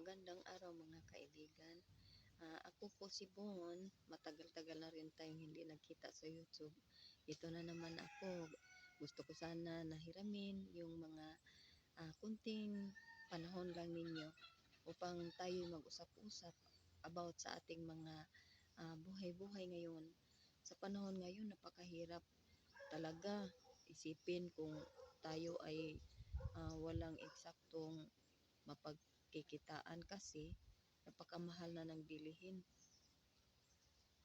Magandang araw mga kaibigan. Ako po si Bon. Matagal-tagal na rin tayong hindi nagkita sa YouTube. Ito na naman ako. Gusto ko sana nahiramin yung mga kunting panahon lang ninyo upang tayo mag-usap-usap about sa ating mga buhay-buhay ngayon. Sa panahon ngayon, napakahirap talaga isipin kung tayo ay walang eksaktong mapagkikitaan kasi napakamahal na ng bilihin,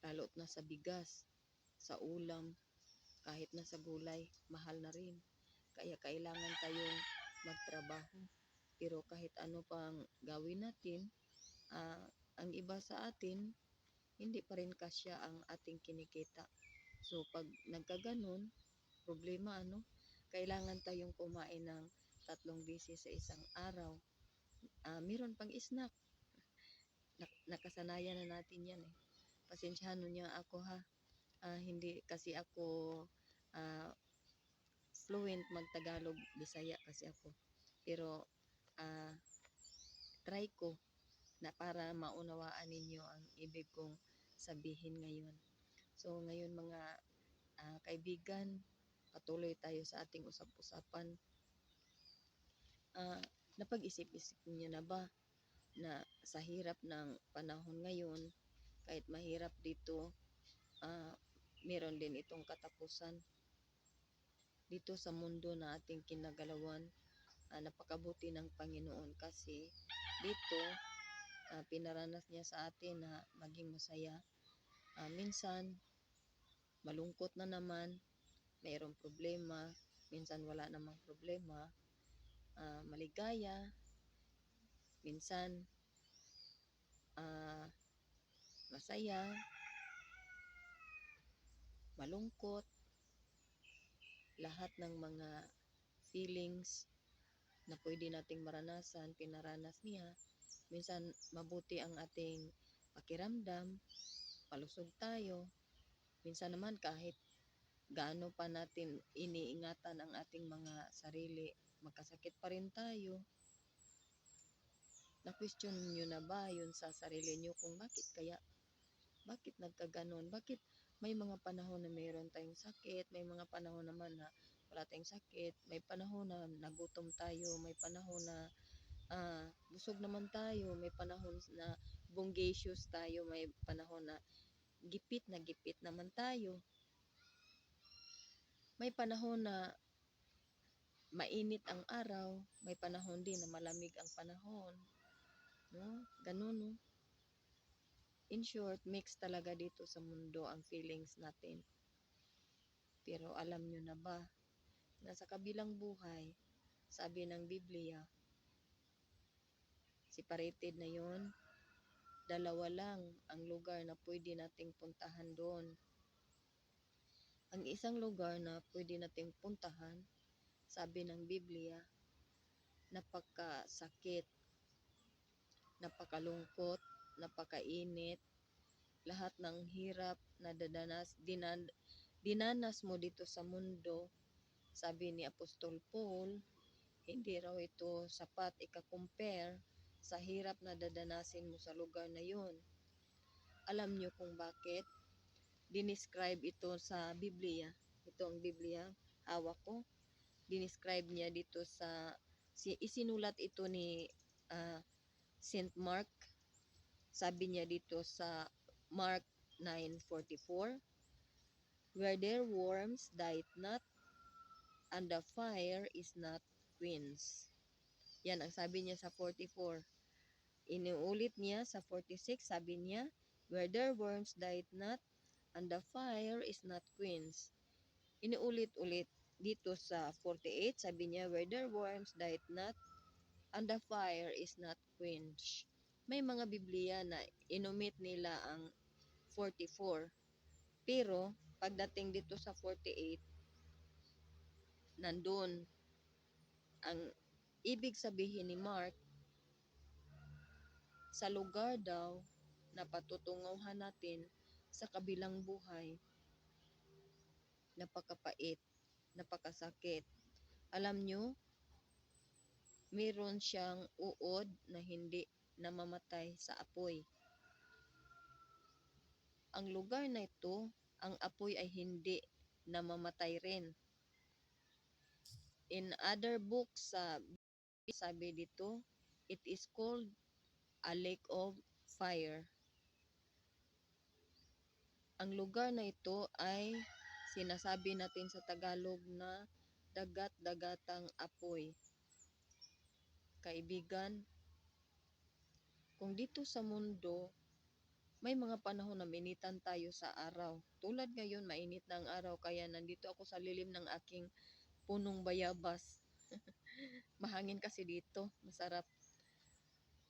lalo't na sa bigas, sa ulam, kahit na sa gulay, mahal na rin. Kaya kailangan tayong magtrabaho. Pero kahit ano pang gawin natin, ang iba sa atin, hindi pa rin kasya ang ating kinikita. So pag nagkaganon, problema kailangan tayong kumain ng 3 beses sa isang araw. Meron pang snack. Nakasanayan na natin yan eh. Pasensyahan niyo ako ha. Hindi kasi ako fluent mag-Tagalog, Bisaya kasi ako. Pero try ko na para maunawaan ninyo ang ibig kong sabihin ngayon. So ngayon mga kaibigan, patuloy tayo sa ating usap-usapan. Napag-isip-isip niyo na ba na sa hirap ng panahon ngayon, kahit mahirap dito, meron din itong katapusan. Dito sa mundo na ating kinagalawan, napakabuti ng Panginoon kasi dito, pinaranas niya sa atin na maging masaya. Minsan, malungkot na naman, mayroong problema, minsan wala namang problema, maligaya, minsan masaya, malungkot, lahat ng mga feelings na pwede nating maranasan, pinaranas niya. Minsan mabuti ang ating pakiramdam, palusog tayo. Minsan naman kahit gaano pa natin iniingatan ang ating mga sarili, magkasakit pa rin tayo. Na-question nyo na ba yun sa sarili nyo kung bakit nagkaganon? Bakit may mga panahon na mayroon tayong sakit, may mga panahon naman na wala tayong sakit, may panahon na nagutom tayo, may panahon na busog naman tayo, may panahon na bungacious tayo, may panahon na gipit naman tayo. May panahon na mainit ang araw, may panahon din na malamig ang panahon. No? Ganun, no? In short, mix talaga dito sa mundo ang feelings natin. Pero alam nyo na ba, na sa kabilang buhay, sabi ng Biblia, separated na yon, 2 lang ang lugar na pwede nating puntahan doon. Ang isang lugar na pwede nating puntahan, sabi ng Biblia, napakasakit, napakalungkot, napakainit, lahat ng hirap na dinanas mo dito sa mundo, sabi ni Apostol Paul, hindi raw ito sapat ika-compare sa hirap na dadanasin mo sa lugar na yun. Alam nyo kung bakit? Dinescribe ito sa Biblia. Ito ang Biblia, hawak ko. Dinescribe niya dito isinulat ito ni Saint Mark. Sabi niya dito sa Mark 9:44, where their worms died not, and the fire is not quenched. Yan ang sabi niya sa 44. Inuulit niya sa 46, sabi niya, where their worms died not, and the fire is not quenched. Inuulit-ulit dito sa 48, sabi niya, where their worms died not, and the fire is not quenched. May mga Biblia na inumit nila ang 44. Pero, pagdating dito sa 48, nandun. Ang ibig sabihin ni Mark, sa lugar daw na patutunguhan natin sa kabilang buhay, napakapait, napakasakit. Alam nyo, meron siyang uod na hindi namamatay sa apoy. Ang lugar na ito, ang apoy ay hindi namamatay rin. In other books, sabi dito, it is called a lake of fire. Ang lugar na ito ay sinasabi natin sa Tagalog na dagat-dagatang apoy. Kaibigan, kung dito sa mundo, may mga panahon na mainitan tayo sa araw. Tulad ngayon, mainit na ang araw, kaya nandito ako sa lilim ng aking punong bayabas. Mahangin kasi dito, masarap.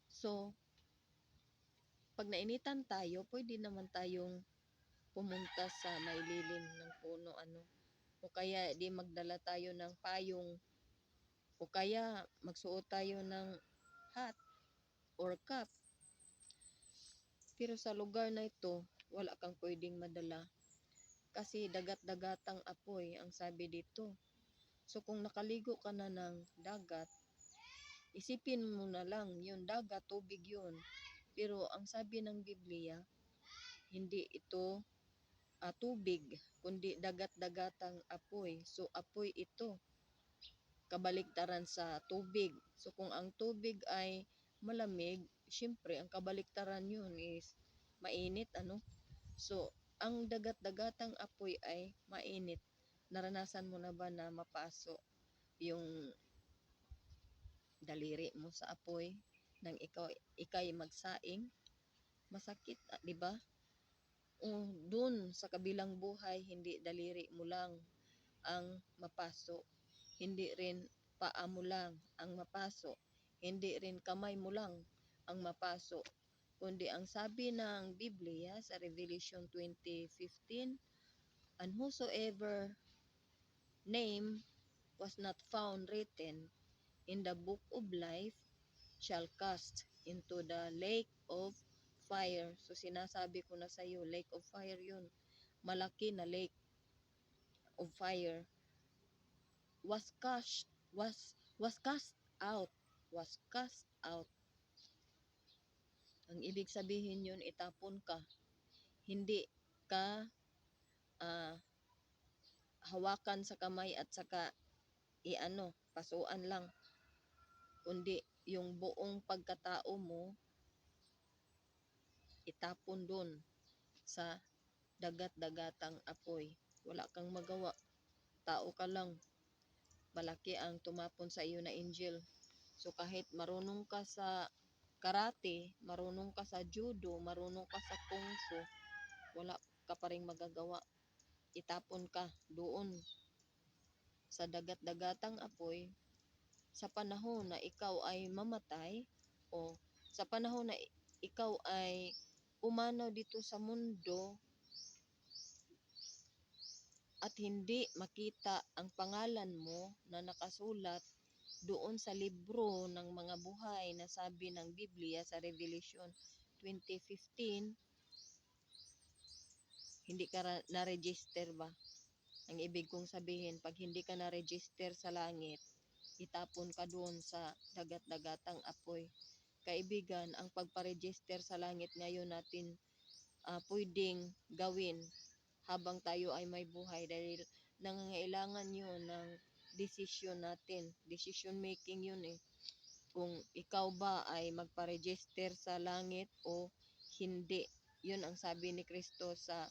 So, pag nainitan tayo, pwede naman tayong pumunta sa maililim ng puno, o kaya di magdala tayo ng payong, o kaya magsuot tayo ng hat or cap. Pero sa lugar na ito, wala kang pwedeng madala kasi dagat-dagatang apoy ang sabi dito. So kung nakaligo ka na ng dagat, isipin mo na lang, yun dagat, tubig yun. Pero ang sabi ng Biblia, hindi ito tubig, kundi dagat-dagatang apoy. So apoy ito, kabaliktaran sa tubig. So kung ang tubig ay malamig, syempre ang kabaliktaran yun is mainit, So ang dagat-dagatang apoy ay mainit. Naranasan mo na ba na mapaso yung daliri mo sa apoy nang ikay magsaing? Masakit, di ba? O dun sa kabilang buhay, hindi daliri mo lang ang mapaso. Hindi rin paa mo lang ang mapaso. Hindi rin kamay mo lang ang mapaso. Kundi ang sabi ng Biblia sa Revelation 20:15, and whosoever name was not found written in the book of life shall cast into the lake of fire. So sinasabi ko na sa iyo, lake of fire yun. Malaki na lake of fire. Was cast out. Was cast out. Ang ibig sabihin yun, itapon ka. Hindi ka hawakan sa kamay at saka pasuan lang. Kundi yung buong pagkatao mo, itapon dun sa dagat-dagatang apoy. Wala kang magawa. Tao ka lang. Malaki ang tumapon sa iyo na angel. So kahit marunong ka sa karate, marunong ka sa judo, marunong ka sa kung fu, wala ka pa ring magagawa. Itapon ka doon sa dagat-dagatang apoy sa panahon na ikaw ay mamatay o sa panahon na ikaw ay pumanaw dito sa mundo at hindi makita ang pangalan mo na nakasulat doon sa libro ng mga buhay na sabi ng Biblia sa Revelation 20:15, hindi ka na-register ba? Ang ibig kong sabihin, pag hindi ka na-register sa langit, itapon ka doon sa dagat-dagatang apoy. Kaibigan, ang pagpa-register sa langit ngayon natin pwedeng gawin habang tayo ay may buhay dahil nangangailangan yun ng decision natin. Decision making yun eh. Kung ikaw ba ay magpa-register sa langit o hindi. Yun ang sabi ni Kristo sa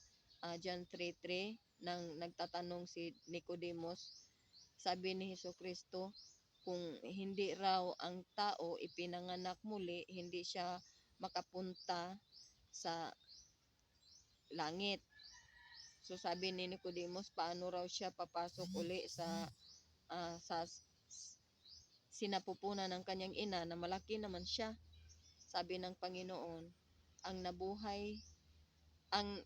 John 3:3 nang nagtatanong si Nicodemus. Sabi ni Hesukristo, kung hindi raw ang tao ipinanganak muli, hindi siya makapunta sa langit. So sabi ni Nicodemus, paano raw siya papasok uli sa sinapupunan ng kanyang ina na malaki naman siya. Sabi ng Panginoon, ang nabuhay, ang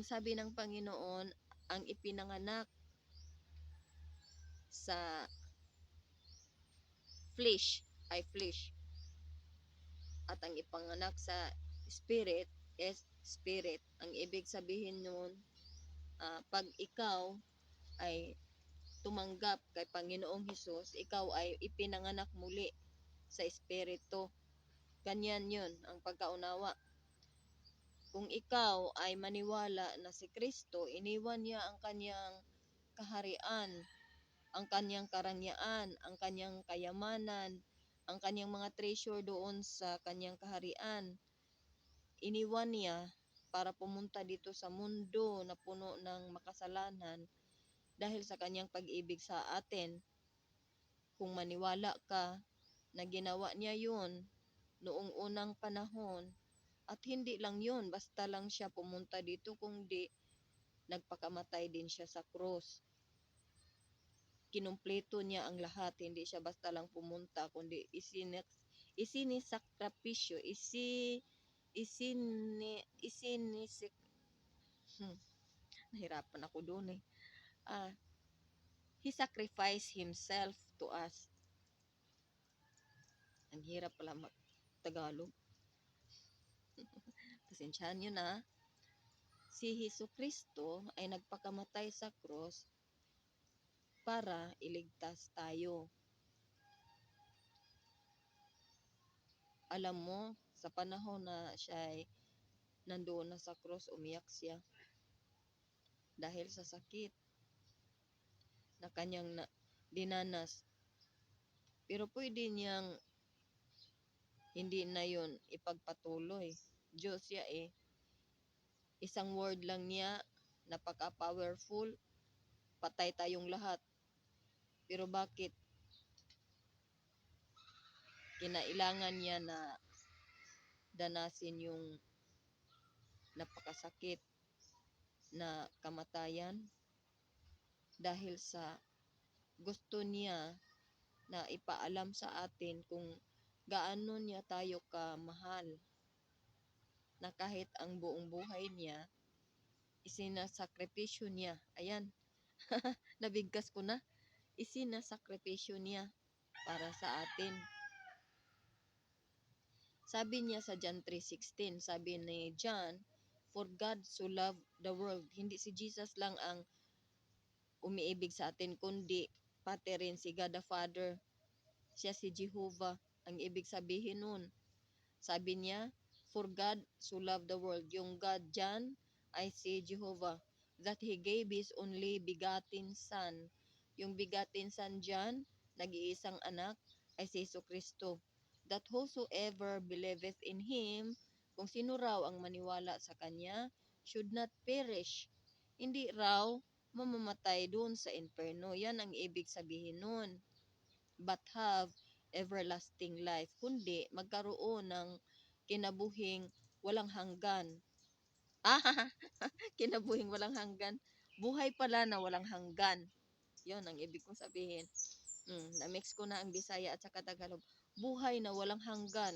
sabi ng Panginoon, ang ipinanganak sa flesh ay flesh. At ang ipanganak sa spirit is spirit. Ang ibig sabihin nun, pag ikaw ay tumanggap kay Panginoong Hesus, ikaw ay ipinanganak muli sa espiritu. Ganyan yun ang pagkaunawa. Kung ikaw ay maniwala na si Kristo, iniwan niya ang kanyang kaharian, ang kanyang karangyaan, ang kanyang kayamanan, ang kanyang mga treasure doon sa kanyang kaharian. Iniwan niya para pumunta dito sa mundo na puno ng makasalanan dahil sa kanyang pag-ibig sa atin. Kung maniwala ka na ginawa niya yun noong unang panahon, at hindi lang yun, basta lang siya pumunta dito, kundi nagpakamatay din siya sa krus. Kinumpleto niya ang lahat, hindi siya basta lang pumunta, kundi isinisakripisyo, isinisik, nahirapan ako doon eh. He sacrificed himself to us. Ang hirap pala mag-Tagalog. Pasensyahan nyo na. Si Hesus Kristo ay nagpakamatay sa cross para iligtas tayo. Alam mo, sa panahon na siya ay nandoon na sa cross, umiyak siya dahil sa sakit na kanyang dinanas. Pero pwede niyang hindi na yon ipagpatuloy. Diyos siya eh. Isang word lang niya, napaka-powerful, patay tayong lahat. Pero bakit kinailangan niya na danasin yung napakasakit na kamatayan? Dahil sa gusto niya na ipaalam sa atin kung gaano niya tayo kamahal, na kahit ang buong buhay niya, isinasakripisyo niya. Ayan, nabigkas ko na. Isinasakripisyo niya para sa atin. Sabi niya sa John 3:16, sabi ni John, "For God so loved the world." Hindi si Jesus lang ang umiibig sa atin, kundi pati rin si God the Father. Siya si Jehovah. Ang ibig sabihin nun, sabi niya, "For God so loved the world." Yung God dyan ay si Jehovah. That He gave His only begotten Son. Yung begotten Son dyan, nag-iisang anak, ay si Hesus Kristo. That whosoever believeth in Him, kung sino raw ang maniwala sa Kanya, should not perish. Hindi raw mamamatay doon sa inferno. Yan ang ibig sabihin nun. But have everlasting life. Kundi magkaroon ng kinabuhing walang hanggan. Kinabuhing walang hanggan. Buhay pala na walang hanggan. Yon ang ibig kong sabihin. Na-mix ko na ang Bisaya at saka Tagalog. Buhay na walang hanggan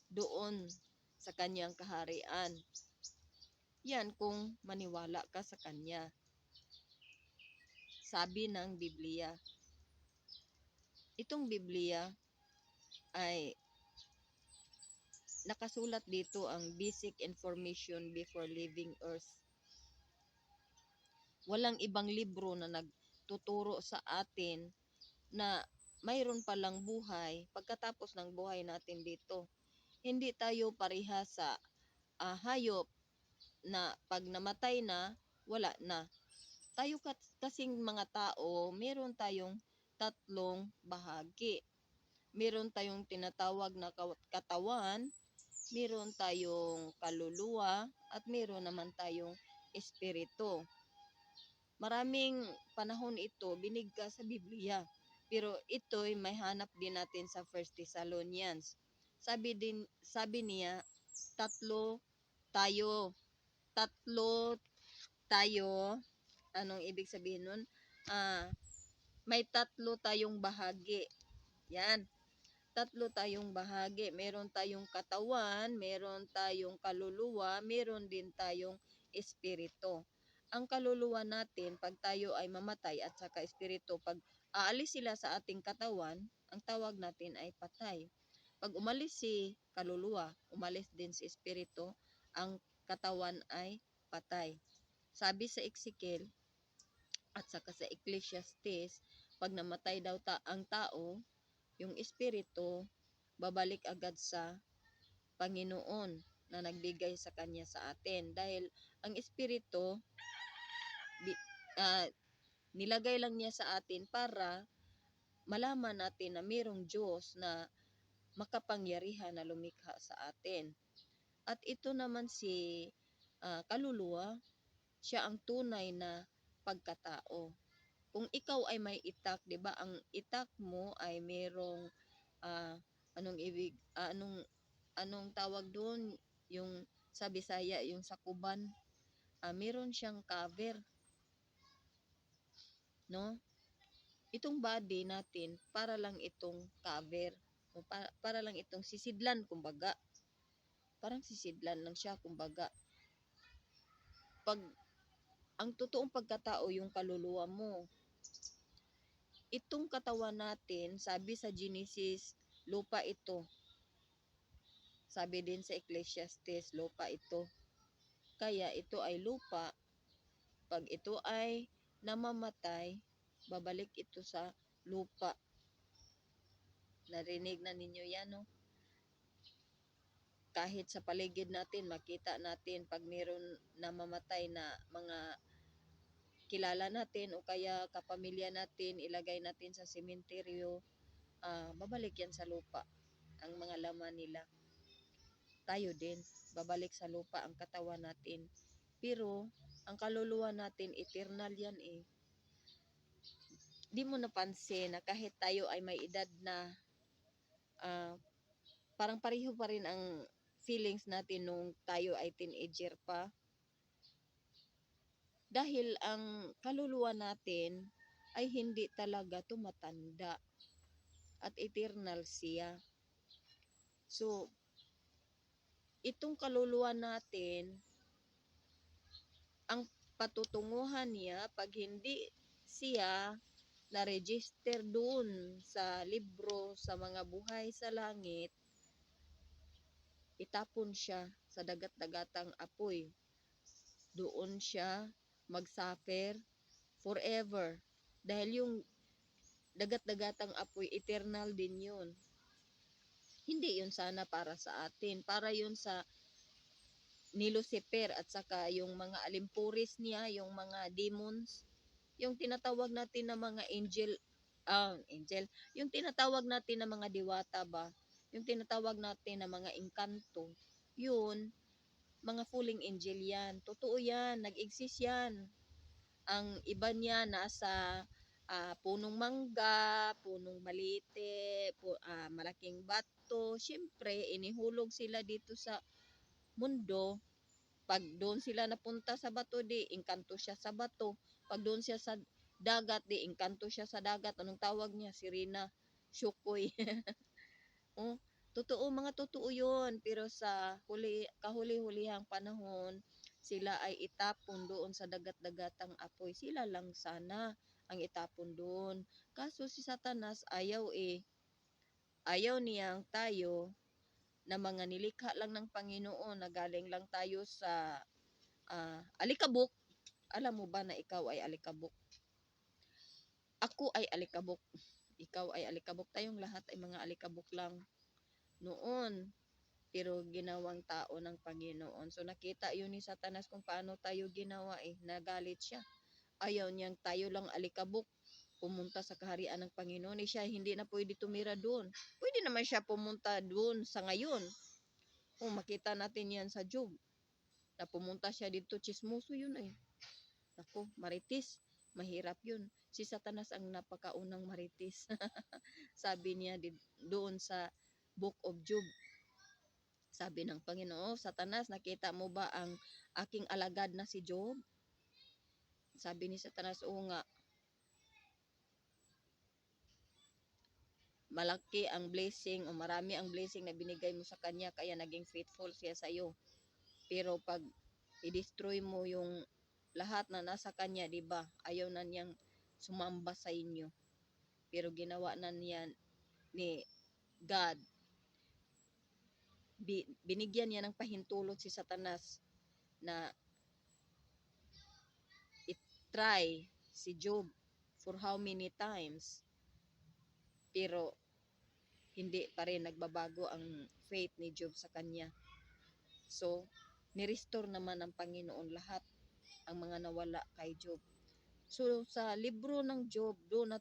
doon sa kanyang kaharian. Yan kung maniwala ka sa kanya. Sabi ng Biblia. Itong Biblia ay nakasulat dito ang basic information before leaving earth. Walang ibang libro na nagtuturo sa atin na mayroon palang buhay pagkatapos ng buhay natin dito. Hindi tayo parehas sa hayop na pag namatay na, wala na. Tayo kasing mga tao, meron tayong tatlong bahagi. Meron tayong tinatawag na katawan, meron tayong kaluluwa, at meron naman tayong espiritu. Maraming panahon ito binigkas sa Biblia. Pero ito'y may hanap din natin sa 1 Thessalonians. Sabi niya, tatlo tayo. Tatlo tayo. Anong ibig sabihin nun? May tatlo tayong bahagi. Yan. Tatlo tayong bahagi. Meron tayong katawan, meron tayong kaluluwa, meron din tayong espiritu. Ang kaluluwa natin, pag tayo ay mamatay, at saka espiritu, pag aalis sila sa ating katawan, ang tawag natin ay patay. Pag umalis si kaluluwa, umalis din si espiritu, ang katawan ay patay. Sabi sa Ezekiel at saka sa Ecclesiastes, pag namatay daw ang tao, yung espiritu babalik agad sa Panginoon na nagbigay sa kanya sa atin. Dahil ang Espiritu, bi- ah, nilagay lang niya sa atin para malaman natin na mayroong Diyos na makapangyarihan na lumikha sa atin. At ito naman si kaluluwa, siya ang tunay na pagkatao. Kung ikaw ay may itak, 'di ba? Ang itak mo ay merong ah, anong tawag doon? Yung sa Bisaya, yung sakuban, meron siyang cover, no? Itong body natin para lang itong cover, o para lang itong sisidlan kumbaga. Parang sisidlan lang siya kumbaga. Pag ang totoong pagkatao yung kaluluwa mo. Itong katawan natin, sabi sa Genesis, lupa ito. Sabi din sa Ecclesiastes, lupa ito. Kaya ito ay lupa. Pag ito ay namamatay, babalik ito sa lupa. Narinig na ninyo yan, no? Kahit sa paligid natin, makita natin pag mayroon namamatay na mga kilala natin o kaya kapamilya natin, ilagay natin sa sementeryo, babalik yan sa lupa ang mga laman nila. Tayo din, babalik sa lupa ang katawan natin. Pero ang kaluluwa natin, eternal yan eh. Di mo napansin na kahit tayo ay may edad na, parang pareho pa rin ang feelings natin nung tayo ay teenager pa. Dahil ang kaluluwa natin ay hindi talaga tumatanda at eternal siya. So, itong kaluluwa natin, ang patutunguhan niya, pag hindi siya na-register doon sa libro sa mga buhay sa langit, itapon siya sa dagat-dagatang apoy. Doon siya mag-suffer forever. Dahil yung dagat-dagatang apoy, eternal din yun. Hindi yun sana para sa atin. Para yun sa ni Lucifer at saka yung mga alimpuris niya, yung mga demons, yung tinatawag natin na mga angel, yung tinatawag natin na mga diwata ba, yung tinatawag natin na mga engkanto, yun, mga falling angel yan. Totoo yan, nag-exist yan. Ang iba niya nasa punong mangga, punong malite, malaking bato. Siyempre, inihulog sila dito sa mundo. Pag doon sila napunta sa bato, di engkanto siya sa bato. Pag doon siya sa dagat, di engkanto siya sa dagat. Anong tawag niya? Sirena, Shukoy. Oh, totoo, mga totoo yun. Pero sa kahuli-hulihang panahon, sila ay itapon doon sa dagat-dagatang apoy. Sila lang sana ang itapon doon. Kaso si Satanas ayaw eh. Ayaw niyang tayo na mga nilikha lang ng Panginoon na galing lang tayo sa alikabok. Alam mo ba na ikaw ay alikabok? Ako ay alikabok. Ikaw ay alikabok. Tayong lahat ay mga alikabok lang noon. Pero ginawang tao ng Panginoon. So nakita yun ni Satanas kung paano tayo ginawa eh. Nagalit siya. Ayaw niyang tayo lang alikabok pumunta sa kaharian ng Panginoon. Eh siya hindi na pwede tumira doon. Pwede naman siya pumunta doon sa ngayon. Kung makita natin yan sa Job. Na pumunta siya dito, chismoso yun eh. Ako, maritis. Mahirap yun. Si Satanas ang napakaunang maritis. Sabi niya doon sa Book of Job. Sabi ng Panginoon, Satanas, nakita mo ba ang aking alagad na si Job? Sabi ni Satanas, oo nga. Malaki ang blessing o marami ang blessing na binigay mo sa kanya kaya naging faithful siya sa iyo. Pero pag i-destroy mo yung lahat na nasa kanya, 'di ba? Ayaw na niyang sumamba sa inyo. Pero ginawa na niya ni God. Binigyan niya ng pahintulot si Satanas na i-try si Job for how many times. Pero hindi pa rin nagbabago ang faith ni Job sa kanya. So, ni-restore naman ng Panginoon lahat ang mga nawala kay Job. So, sa libro ng Job, doon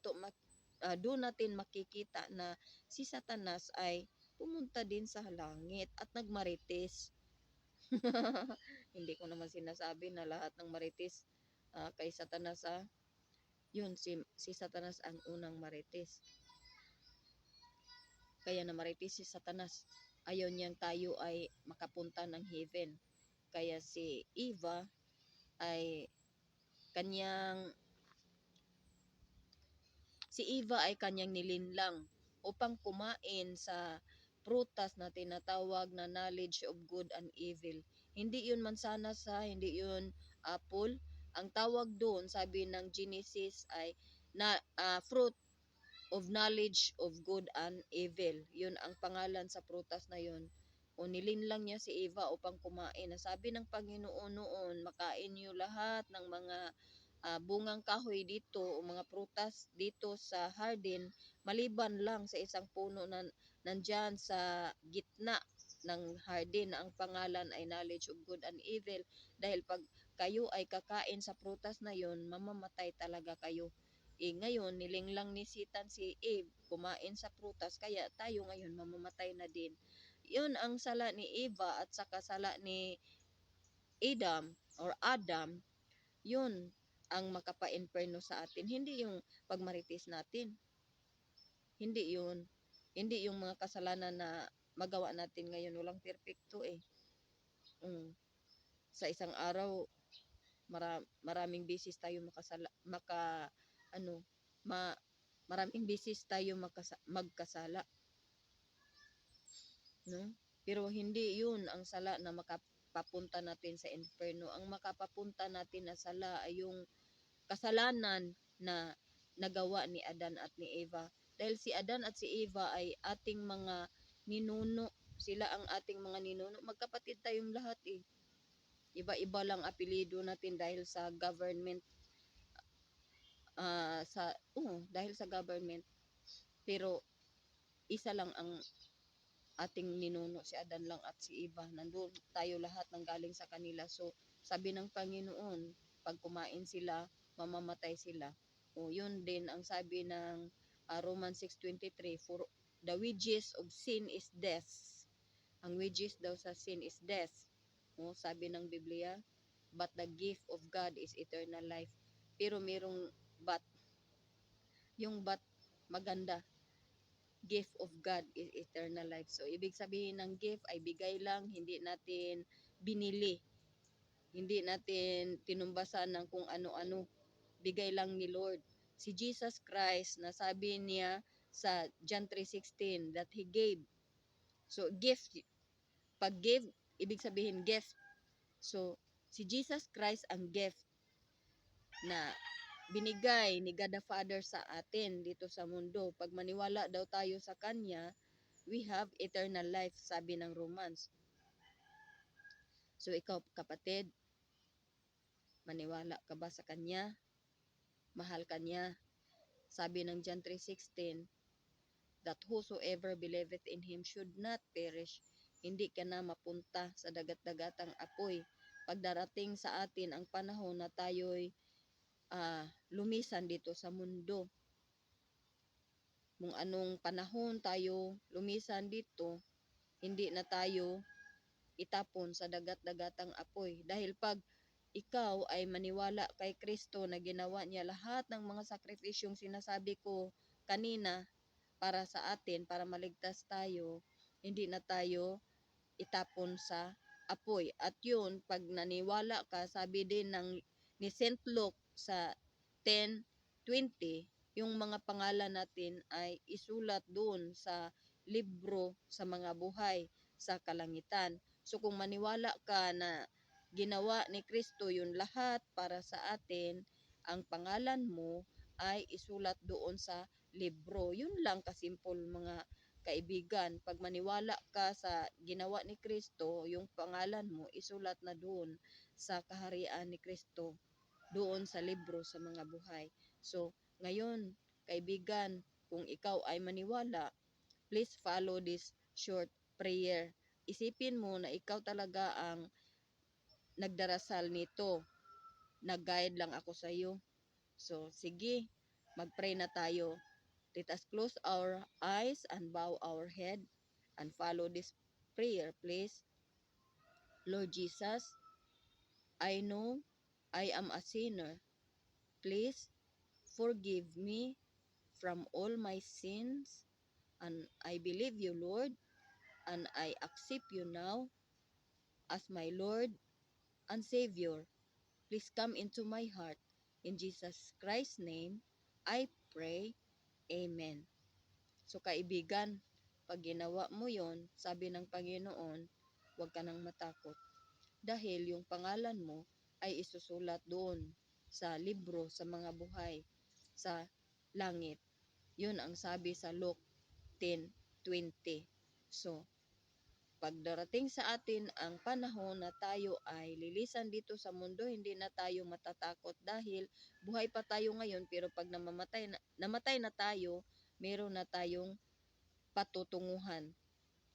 natin makikita na si Satanas ay pumunta din sa langit at nagmarites. Hindi ko naman sinasabi na lahat ng marites kay Satanas. Yun, si Satanas ang unang marites. Kaya namarites si Satanas. Ayaw niyang tayo ay makapunta ng heaven. Kaya si Eva ay kanyang nilinlang upang kumain sa prutas na tinatawag na knowledge of good and evil. Hindi yun mansanas, hindi yun apple. Ang tawag doon, sabi ng Genesis, ay fruit of knowledge of good and evil. Yun ang pangalan sa prutas na yun. O nilinlang niya si Eva upang kumain. Sabi ng Panginoon noon, makain niyo lahat ng mga bungang kahoy dito o mga prutas dito sa hardin, maliban lang sa isang puno na nandyan sa gitna ng hardin na ang pangalan ay knowledge of good and evil. Dahil pag kayo ay kakain sa prutas na yon, mamamatay talaga kayo. Ngayon, nilinglang ni Satan si Eve, kumain sa prutas, kaya tayo ngayon mamamatay na din. Yun ang sala ni Eva at saka sala ni Adam, yun ang makapa-inferno sa atin. Hindi yung pagmarites natin. Hindi yun. Hindi yung mga kasalanan na magawa natin ngayon. Walang perfecto eh. Sa isang araw, maraming beses tayo maraming beses tayo magkasala. No? Pero hindi yun ang sala na makapapunta natin sa inferno. Ang makapapunta natin na sala ay yung kasalanan na nagawa ni Adan at ni Eva. Dahil si Adan at si Eva ay ating mga ninuno. Sila ang ating mga ninuno. Magkapatid tayong lahat eh. Iba-iba lang apelyido natin dahil sa government. Dahil sa government. Pero isa lang ang ating ninuno, si Adan lang at si Eva. Nandun tayo lahat nang galing sa kanila. So, sabi ng Panginoon, pag kumain sila, mamamatay sila. Yun din ang sabi ng Romans 6:23, for the wages of sin is death. Ang wages daw sa sin is death. Sabi ng Biblia, but the gift of God is eternal life. Pero merong but. Yung but maganda. Gift of God is eternal life. So, ibig sabihin ng gift ay bigay lang, hindi natin binili. Hindi natin tinumbasan ng kung ano-ano. Bigay lang ni Lord. Si Jesus Christ, nasabi niya sa John 3:16 that He gave. So, gift. Pag give, ibig sabihin gift. So, si Jesus Christ ang gift na binigay ni God the Father sa atin dito sa mundo. Pag maniwala daw tayo sa Kanya, we have eternal life, sabi ng Romans. So, ikaw kapatid, maniwala ka ba sa Kanya? Mahal ka Niya? Sabi ng John 3:16, that whosoever believeth in Him should not perish. Hindi ka na mapunta sa dagat-dagatang apoy. Pagdarating sa atin ang panahon na tayo'y lumisan dito sa mundo. Kung anong panahon tayo lumisan dito, hindi na tayo itapon sa dagat-dagatang apoy. Dahil pag ikaw ay maniwala kay Kristo na ginawa niya lahat ng mga sakripisyong sinasabi ko kanina para sa atin, para maligtas tayo, hindi na tayo itapon sa apoy. At yun, pag naniwala ka, sabi din ni St. Luke sa 10:20, yung mga pangalan natin ay isulat doon sa libro sa mga buhay sa kalangitan. So kung maniwala ka na ginawa ni Kristo yun lahat para sa atin, ang pangalan mo ay isulat doon sa libro. Yun lang kasimpol mga kaibigan. Pag maniwala ka sa ginawa ni Kristo, yung pangalan mo isulat na doon sa kaharian ni Kristo, doon sa libro sa mga buhay. So, ngayon, kaibigan, kung ikaw ay maniwala, please follow this short prayer. Isipin mo na ikaw talaga ang nagdarasal nito. Nag-guide lang ako sa iyo. So, sige, mag-pray na tayo. Let us close our eyes and bow our head and follow this prayer, please. Lord Jesus, I know I am a sinner. Please forgive me from all my sins, and I believe you, Lord, and I accept you now as my Lord and Savior. Please come into my heart. In Jesus Christ's name, I pray. Amen. So kaibigan, pag ginawa mo yon, sabi ng Panginoon, huwag ka nang matakot. Dahil yung pangalan mo ay isusulat doon sa libro sa mga buhay sa langit. Yun ang sabi sa Luke 10:20. So, pagdarating sa atin ang panahon na tayo ay lilisan dito sa mundo, hindi na tayo matatakot dahil buhay pa tayo ngayon, pero pag namatay na tayo, meron na tayong patutunguhan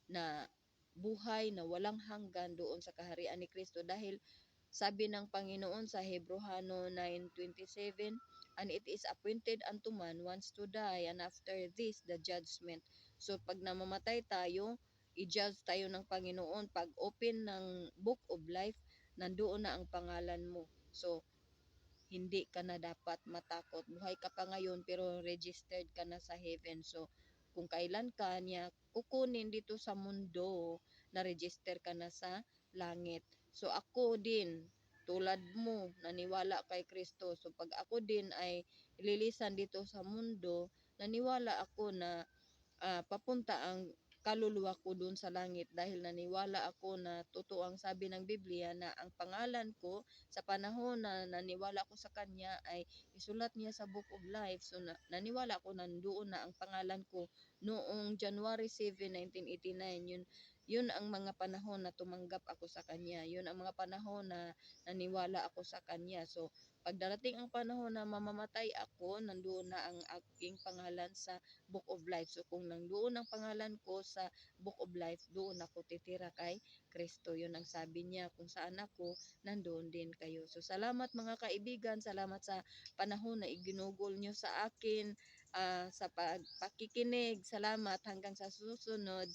na buhay na walang hanggan doon sa kaharian ni Kristo, dahil sabi ng Panginoon sa Hebreano 9:27, and it is appointed unto man once to die, and after this the judgment. So pag namamatay tayo, i-judge tayo ng Panginoon. Pag open ng Book of Life, nandoon na ang pangalan mo. So hindi ka na dapat matakot. Buhay ka pa ngayon pero registered ka na sa heaven. So kung kailan ka niya kukunin dito sa mundo, na register ka na sa langit. So ako din, tulad mo, naniwala kay Kristo. So pag ako din ay ililisan dito sa mundo, naniwala ako na papunta ang kaluluwa ko doon sa langit, dahil naniwala ako na totoo ang sabi ng Biblia na ang pangalan ko sa panahon na naniwala ko sa Kanya ay isulat niya sa Book of Life. So naniwala ko na nandoon na ang pangalan ko noong January 7, 1989. Yun ang mga panahon na tumanggap ako sa Kanya. Yun ang mga panahon na naniwala ako sa Kanya. So pagdarating ang panahon na mamamatay ako, nandoon na ang aking pangalan sa Book of Life. So kung nandoon ang pangalan ko sa Book of Life, doon ako titira kay Kristo. Yun ang sabi niya, kung saan ako, nandoon din kayo. So salamat mga kaibigan, salamat sa panahon na iginugol nyo sa akin, sa pakikinig. Salamat hanggang sa susunod.